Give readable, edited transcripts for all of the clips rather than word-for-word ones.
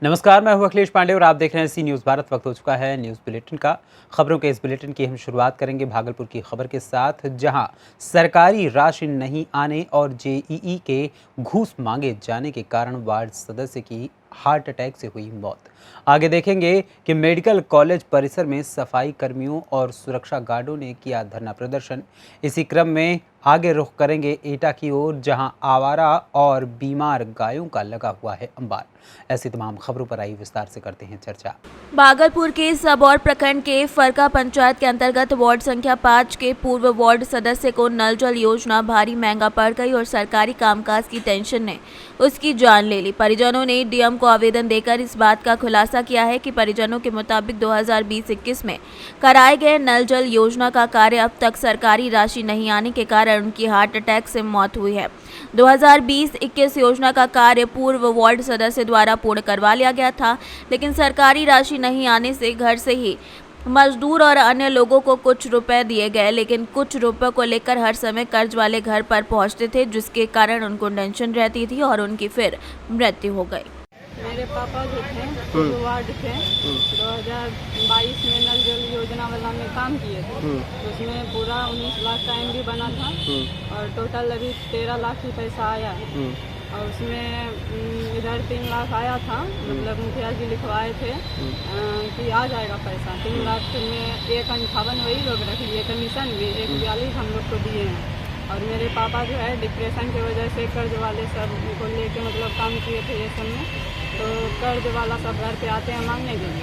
नमस्कार, मैं हूं अखिलेश पांडे और आप देख रहे हैं सी न्यूज़ भारत। वक्त हो चुका है न्यूज़ बुलेटिन का। खबरों के इस बुलेटिन की हम शुरुआत करेंगे भागलपुर की खबर के साथ, जहां सरकारी राशि नहीं आने और जेईई के घूस मांगे जाने के कारण वार्ड सदस्य की हार्ट अटैक से हुई मौत। आगे देखेंगे कि मेडिकल कॉलेज परिसर में सफाई कर्मियों और सुरक्षा गार्डों ने किया धरना प्रदर्शन। इसी क्रम में आगे रुख करेंगे एटा की ओर, जहां आवारा और बीमार गायों का लगा हुआ है अंबार। ऐसी तमाम खबरों पर आई विस्तार से करते हैं चर्चा। भागलपुर के सबौर प्रखंड के फरका पंचायत के अंतर्गत वार्ड संख्या 5 के पूर्व वार्ड सदस्य को नल जल योजना भारी महंगा पड़ गई और सरकारी कामकाज की टेंशन ने उसकी जान ले ली। परिजनों ने डीएम को आवेदन देकर इस बात का खुलासा किया है कि परिजनों के मुताबिक 2020-21 में कराए गए नल जल योजना का कार्य अब तक सरकारी राशि नहीं आने के कारण उनकी हार्ट अटैक से मौत हुई है। 2020-21 योजना का कार्य पूर्व वार्ड सदस्य द्वारा पूर्ण करवा लिया गया था, लेकिन सरकारी राशि नहीं आने से घर से ही मजदूर और अन्य लोगों को कुछ रुपए दिए गए, लेकिन कुछ रुपए को लेकर हर समय कर्ज वाले घर पर पहुंचते थे, जिसके कारण उनको टेंशन रहती थी और उनकी फिर मृत्यु हो गई। मेरे पापा जो थे पूर्व वार्ड थे, 2022 में नल जल योजना वाला में काम किए थे। तो उसमें पूरा 19 लाख का एमबी बना था और टोटल अभी 13 लाख ही पैसा आया है। और उसमें इधर 3 लाख आया था, मतलब मुखिया जी लिखवाए थे कि आ जाएगा पैसा। 3 लाख में 1,58 वही लोग रख लिए, कमीशन भी 1,42 हम लोग को दिए हैं। और मेरे पापा जो है डिप्रेशन की वजह से कर्ज वाले सब को लेके मतलब काम किए थे ये सब में, तो कर्ज वाला सब घर पे आते हैं मांगने के लिए।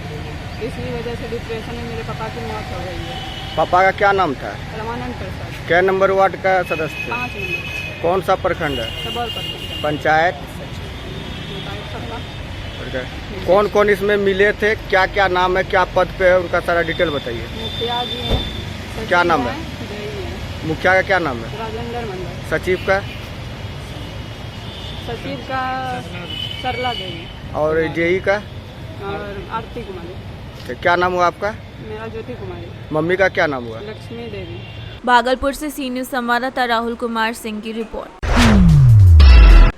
इसी वजह से डिप्रेशन में मेरे पापा की मौत हो गई है। पापा का क्या नाम था? रमानंद प्रसाद। क्या नंबर वार्ड का सदस्य थे? 5 नंबर। कौन सा प्रखंड है? सबौर प्रखंड। पंचायत। सबका। कौन कौन इसमें मिले थे, क्या क्या नाम है, क्या पद पे है, उनका सारा डिटेल बताइए। मुखिया जी हैं। क्या नाम है? मुखिया का क्या नाम है? राजेंद्र मंडल। सचिव का? सचिव का सरला देवी। और जेई का? और आरती कुमारी। तो क्या नाम हुआ आपका? मेरा ज्योति कुमारी। मम्मी का क्या नाम हुआ? लक्ष्मी देवी। भागलपुर से सी न्यूज़ संवाददाता राहुल कुमार सिंह की रिपोर्ट।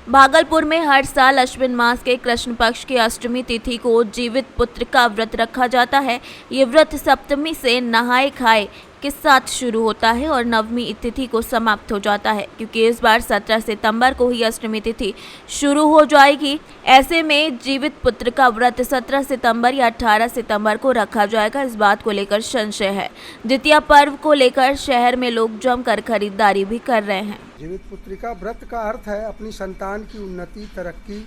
भागलपुर में हर साल अश्विन मास के कृष्ण पक्ष की अष्टमी तिथि को जीवित पुत्र का व्रत रखा जाता है। ये व्रत सप्तमी से नहाए खाए के साथ शुरू होता है और नवमी तिथि को समाप्त हो जाता है, क्योंकि इस बार 17 सितंबर को ही अष्टमी तिथि शुरू हो जाएगी। ऐसे में जीवित पुत्र का व्रत 17 सितंबर या 18 सितंबर को रखा जाएगा, इस बात को लेकर संशय है। द्वितीय पर्व को लेकर शहर में लोग जमकर खरीदारी भी कर रहे हैं। जीवित पुत्रिका व्रत का अर्थ है अपनी संतान की उन्नति, तरक्की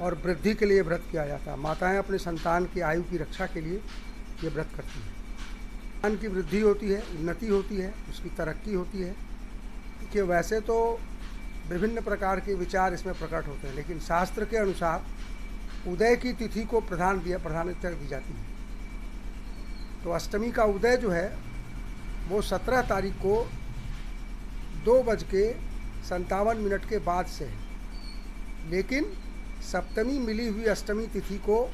और वृद्धि के लिए व्रत किया जाता है। माताएं अपने संतान की आयु की रक्षा के लिए ये व्रत करती हैं। संतान की वृद्धि होती है, उन्नति होती है, उसकी तरक्की होती है। देखिए, वैसे तो विभिन्न प्रकार के विचार इसमें प्रकट होते हैं, लेकिन शास्त्र के अनुसार उदय की तिथि को प्राधान्यता दी जाती है। तो अष्टमी का उदय जो है वो 17 तारीख को 2:57 के बाद से है, लेकिन सप्तमी मिली हुई अष्टमी तिथि को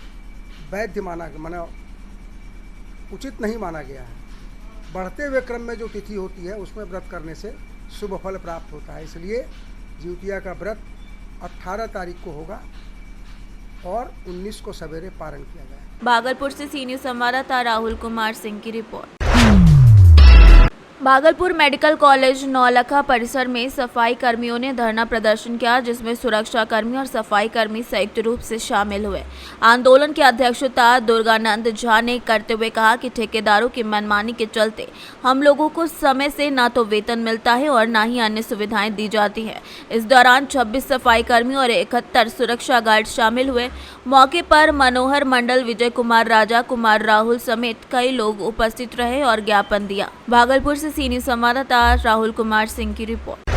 वैध माना उचित नहीं माना गया है। बढ़ते हुए क्रम में जो तिथि होती है उसमें व्रत करने से शुभ फल प्राप्त होता है। इसलिए जिउतिया का व्रत 18 तारीख को होगा और 19 को सवेरे पारण किया जाएगा। भागलपुर से सी न्यूज़ संवाददाता राहुल कुमार सिंह की report. Bhagalpur medical college Naulakha परिसर में सफाई कर्मियों ने धरना प्रदर्शन किया, जिसमें सुरक्षा कर्मी और सफाई कर्मी संयुक्त रूप से शामिल हुए। आंदोलन की अध्यक्षता दुर्गानंद झा ने करते हुए कहा कि ठेकेदारों की मनमानी के चलते हम लोगों को समय से ना तो वेतन मिलता है और ना ही अन्य सुविधाएं दी जाती हैं। इस दौरान 26 सफाई कर्मी और 71 सुरक्षा गार्ड शामिल हुए। मौके पर मनोहर मंडल, विजय कुमार, राजा कुमार, राहुल समेत कई लोग उपस्थित रहे और ज्ञापन दिया। भागलपुर से सी न्यूज़ संवाददाता राहुल कुमार सिंह की रिपोर्ट।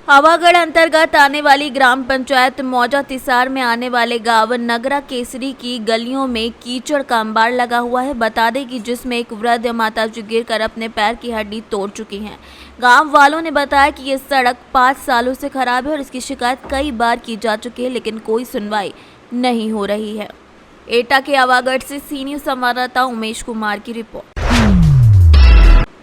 हवागढ़ अंतर्गत आने वाली ग्राम पंचायत मौजा तिसार में आने वाले गांव नगरा केसरी की गलियों में कीचड़ का अंबार लगा हुआ है। बता दें कि जिसमें एक वृद्ध माताजी गिरकर अपने पैर की हड्डी तोड़ चुकी हैं। गांव वालों ने बताया कि ये सड़क 5 सालों से खराब है और इसकी शिकायत कई बार की जा चुकी है, लेकिन कोई सुनवाई नहीं हो रही है। एटा के हवागढ़ से सी न्यूज़ संवाददाता उमेश कुमार की रिपोर्ट।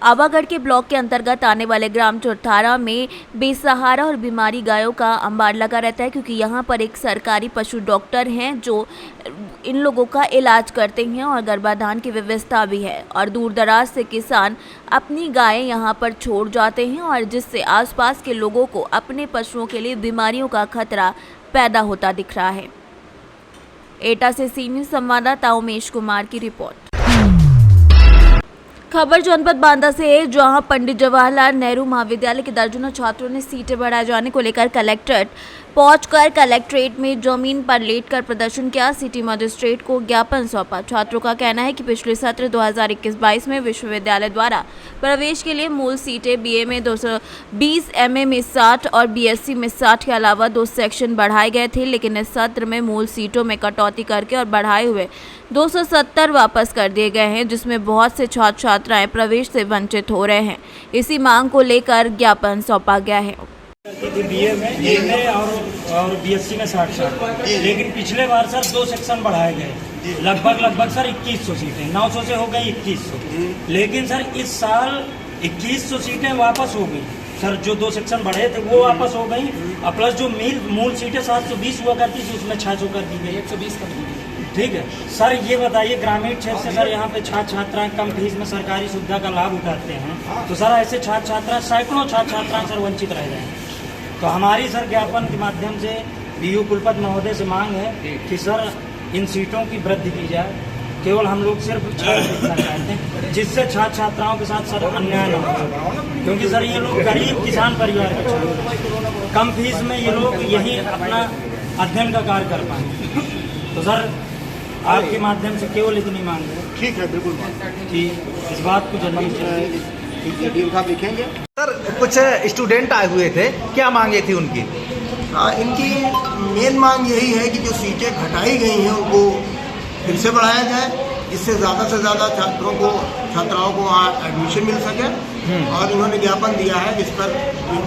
आवागढ़ के ब्लॉक के अंतर्गत आने वाले ग्राम चौठारा में बेसहारा और बीमारी गायों का अंबार लगा रहता है, क्योंकि यहाँ पर एक सरकारी पशु डॉक्टर हैं जो इन लोगों का इलाज करते हैं और गर्भाधान की व्यवस्था भी है। और दूर दराज से किसान अपनी गायें यहाँ पर छोड़ जाते हैं और जिससे आसपास के लोगों को अपने पशुओं के लिए बीमारियों का खतरा पैदा होता दिख रहा है। एटा से सी न्यूज़ संवाददाता उमेश कुमार की रिपोर्ट। खबर जनपद बांदा से है, जहां पंडित जवाहरलाल नेहरू महाविद्यालय के दर्जनों छात्रों ने सीटें बढ़ाए जाने को लेकर कलेक्ट्रेट पहुंचकर कलेक्ट्रेट में जमीन पर लेटकर प्रदर्शन किया। सिटी मजिस्ट्रेट को ज्ञापन सौंपा। छात्रों का कहना है कि पिछले सत्र 2021-22 में विश्वविद्यालय द्वारा प्रवेश के लिए मूल सीटें बीए में 220, एमए में 60 और बीएससी में 60 के अलावा 2 सेक्शन बढ़ाए गए थे, लेकिन इस सत्र में मूल सीटों में कटौती करके और बढ़ाए हुए 270 वापस कर दिए गए हैं, जिसमें बहुत से छात्र छात्राएं प्रवेश से वंचित हो रहे हैं। इसी मांग को लेकर ज्ञापन सौंपा गया है। बीए में एमए और बीएससी में 60, लेकिन पिछले बार सर 2 सेक्शन बढ़ाए गए, लगभग सर 2100 सीटें, 900 से हो गई 2100, लेकिन सर इस साल 2100 सीटें वापस हो गई सर। जो 2 सेक्शन बढ़े थे वो वापस हो गई, और प्लस जो मूल सीटें 720 हुआ करती थी उसमें 600 कर दी गई, 120 कर दी गई। ठीक है सर, ये बताइए ग्रामीण क्षेत्र से सर यहाँ पे छात्र छात्राएं कम फीस में सरकारी सुविधा का लाभ उठाते हैं, तो सर ऐसे छात्र छात्रा सैकड़ों छात्र छात्राएं सर वंचित रह जाएंगे। तो हमारी सर ज्ञापन के माध्यम से बीयू कुलपति महोदय से मांग है कि सर इन सीटों की वृद्धि की जाए। केवल हम लोग सिर्फ देखना चाहते हैं जिससे छात्र छात्राओं के साथ सर अन्याय न हो, क्योंकि सर ये लोग गरीब किसान परिवार के छात्र, कम फीस में ये लोग यही अपना अध्ययन का कार्य कर पाएंगे। तो सर आपके माध्यम से केवल इतनी मांग है। ठीक है, बिल्कुल कि इस बात को जल्दी देखेंगे। सर कुछ स्टूडेंट आए हुए थे, क्या मांगे थी उनकी? इनकी मेन मांग यही है कि जो सीटें घटाई गई हैं उनको फिर से बढ़ाया जाए, जिससे ज़्यादा से ज़्यादा छात्राओं को वहाँ एडमिशन मिल सके। और इन्होंने ज्ञापन दिया है जिस पर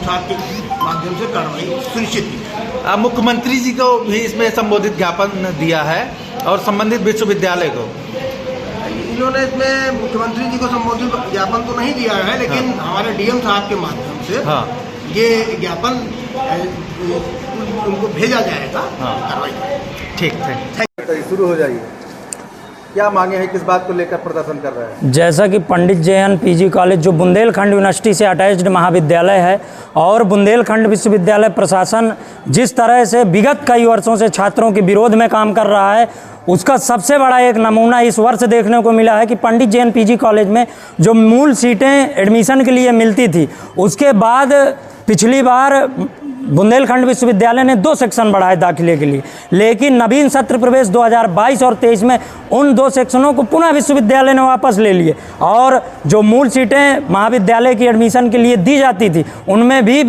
छात्र के माध्यम से कार्रवाई सुनिश्चित की। मुख्यमंत्री जी को भी इसमें संबोधित ज्ञापन दिया है और संबंधित विश्वविद्यालय को। इन्होंने इसमें मुख्यमंत्री जी को संबोधित ज्ञापन तो नहीं दिया है, लेकिन हमारे डीएम साहब के माध्यम से ये ज्ञापन उनको भेजा जाएगा। कार्रवाई ठीक, शुरू हो जाइए। क्या मांगे हैं, किस बात को लेकर प्रदर्शन कर रहे हैं? जैसा कि पंडित जयन पीजी कॉलेज जो बुंदेलखंड यूनिवर्सिटी से अटैच्ड महाविद्यालय है, और बुंदेलखंड विश्वविद्यालय प्रशासन जिस तरह से विगत कई वर्षों से छात्रों के विरोध में काम कर रहा है, उसका सबसे बड़ा एक नमूना इस वर्ष देखने को मिला है कि पंडित जैन पीजी कॉलेज में जो मूल सीटें एडमिशन के लिए मिलती थी, उसके बाद पिछली बार बुंदेलखंड विश्वविद्यालय ने 2 सेक्शन बढ़ाए दाखिले के लिए, लेकिन नवीन सत्र प्रवेश 2022 और 23 में उन 2 सेक्शनों को पुनः विश्वविद्यालय ने वापस ले लिए, और जो मूल सीटें महाविद्यालय की एडमिशन के लिए दी जाती थी उनमें भी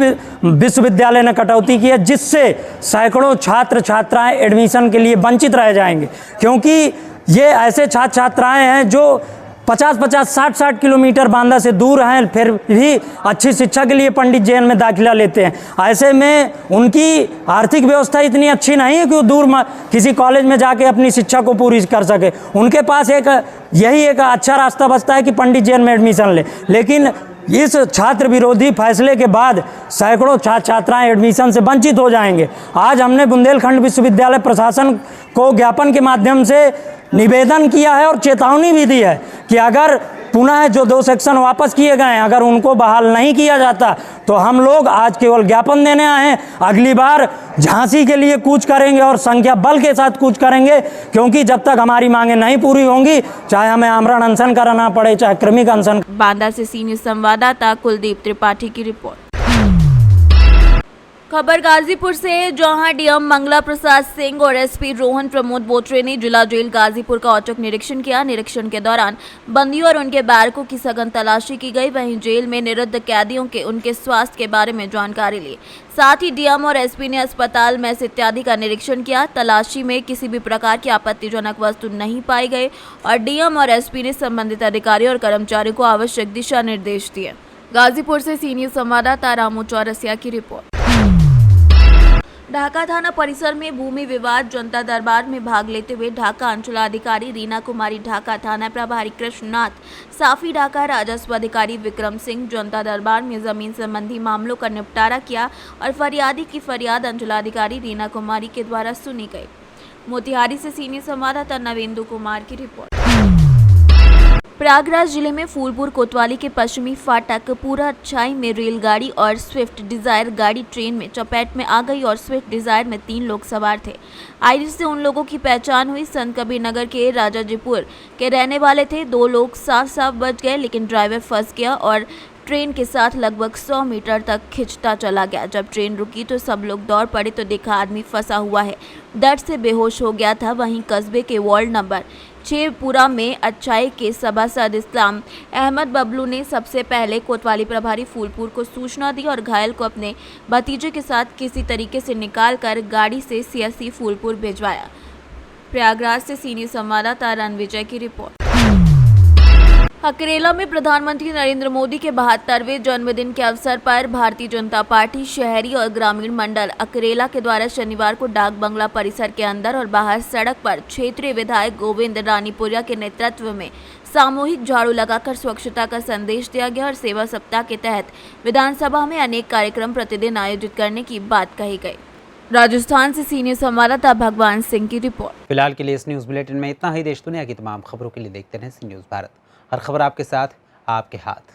विश्वविद्यालय ने कटौती की है, जिससे सैकड़ों छात्र छात्राएं एडमिशन के लिए वंचित रह जाएंगे। क्योंकि ये ऐसे छात्र छात्राएं हैं जो 50-50, 60-60 किलोमीटर बांदा से दूर हैं, फिर भी अच्छी शिक्षा के लिए पंडित जैन में दाखिला लेते हैं। ऐसे में उनकी आर्थिक व्यवस्था इतनी अच्छी नहीं है कि वो दूर किसी कॉलेज में जाके अपनी शिक्षा को पूरी कर सके। उनके पास यही एक अच्छा रास्ता बचता है कि पंडित जैन में एडमिशन ले, लेकिन इस छात्र विरोधी फैसले के बाद सैकड़ों छात्र छात्राएं एडमिशन से वंचित हो जाएंगे। आज हमने बुंदेलखंड विश्वविद्यालय प्रशासन को ज्ञापन के माध्यम से निवेदन किया है और चेतावनी भी दी है कि अगर पुनः जो 2 सेक्शन वापस किए गए हैं, अगर उनको बहाल नहीं किया जाता तो हम लोग आज केवल ज्ञापन देने आए हैं, अगली बार झांसी के लिए कूच करेंगे और संख्या बल के साथ कूच करेंगे, क्योंकि जब तक हमारी मांगें नहीं पूरी होंगी, चाहे हमें आमरण अनशन करना पड़े, चाहे क्रमिक अनशन। बांदा से सी न्यूज़ संवाददाता कुलदीप त्रिपाठी की रिपोर्ट। खबर गाजीपुर से, जहां डीएम मंगला प्रसाद सिंह और एसपी रोहन प्रमोद बोत्रे ने जिला जेल गाजीपुर का औचक निरीक्षण किया। निरीक्षण के दौरान बंदियों और उनके बैरकों की सघन तलाशी की गई। वहीं जेल में निरुद्ध कैदियों के उनके स्वास्थ्य के बारे में जानकारी ली। साथ ही डीएम और एसपी ने अस्पताल, मेस इत्यादि का निरीक्षण किया। तलाशी में किसी भी प्रकार की आपत्तिजनक वस्तु नहीं पाई गई और डीएम और एसपी ने संबंधित अधिकारियों और कर्मचारियों को आवश्यक दिशा निर्देश दिए। गाजीपुर से सी न्यूज़ संवाददाता रामू चौरसिया की रिपोर्ट। ढाका थाना परिसर में भूमि विवाद जनता दरबार में भाग लेते हुए ढाका अंचलाधिकारी रीना कुमारी, ढाका थाना प्रभारी कृष्णनाथ, साफी ढाका राजस्व अधिकारी विक्रम सिंह जनता दरबार में जमीन संबंधी मामलों का निपटारा किया और फरियादी की फरियाद अंचलाधिकारी रीना कुमारी के द्वारा सुनी गई। मोतिहारी से सीनियर संवाददाता नवेंदु कुमार की रिपोर्ट। प्रयागराज जिले में फूलपुर कोतवाली के पश्चिमी फाटक पूरा अच्छाई में रेलगाड़ी और स्विफ्ट डिजायर गाड़ी ट्रेन में चपेट में आ गई और स्विफ्ट डिजायर में 3 लोग सवार थे। आइरिश से उन लोगों की पहचान हुई। संत कबीर नगर के राजाजीपुर के रहने वाले थे। 2 लोग साफ बच गए, लेकिन ड्राइवर फंस गया और ट्रेन के साथ लगभग 100 मीटर तक खिंचता चला गया। जब ट्रेन रुकी तो सब लोग दौड़ पड़े तो देखा आदमी फंसा हुआ है, दर्द से बेहोश हो गया था। वहीं कस्बे के वार्ड नंबर 6 पूरा में अच्छाई के सभासद इस्लाम अहमद बबलू ने सबसे पहले कोतवाली प्रभारी फूलपुर को सूचना दी और घायल को अपने भतीजे के साथ किसी तरीके से निकालकर गाड़ी से सीएससी फूलपुर भिजवाया। प्रयागराज से सीनियर संवाददाता रणविजय की रिपोर्ट। अकेला में प्रधानमंत्री नरेंद्र मोदी के 72वें जन्मदिन के अवसर पर भारतीय जनता पार्टी शहरी और ग्रामीण मंडल अकेला के द्वारा शनिवार को डाक बंगला परिसर के अंदर और बाहर सड़क पर क्षेत्रीय विधायक गोविंद रानीपुरिया के नेतृत्व में सामूहिक झाड़ू लगाकर स्वच्छता का संदेश दिया गया और सेवा सप्ताह के तहत विधानसभा में अनेक कार्यक्रम प्रतिदिन आयोजित करने की बात कही गई। राजस्थान से सीनियर संवाददाता भगवान सिंह की रिपोर्ट। फिलहाल के लिए इस न्यूज़ बुलेटिन में इतना ही। देश दुनिया की तमाम खबरों के लिए देखते रहें सी न्यूज़ भारत। हर खबर आपके साथ, आपके हाथ।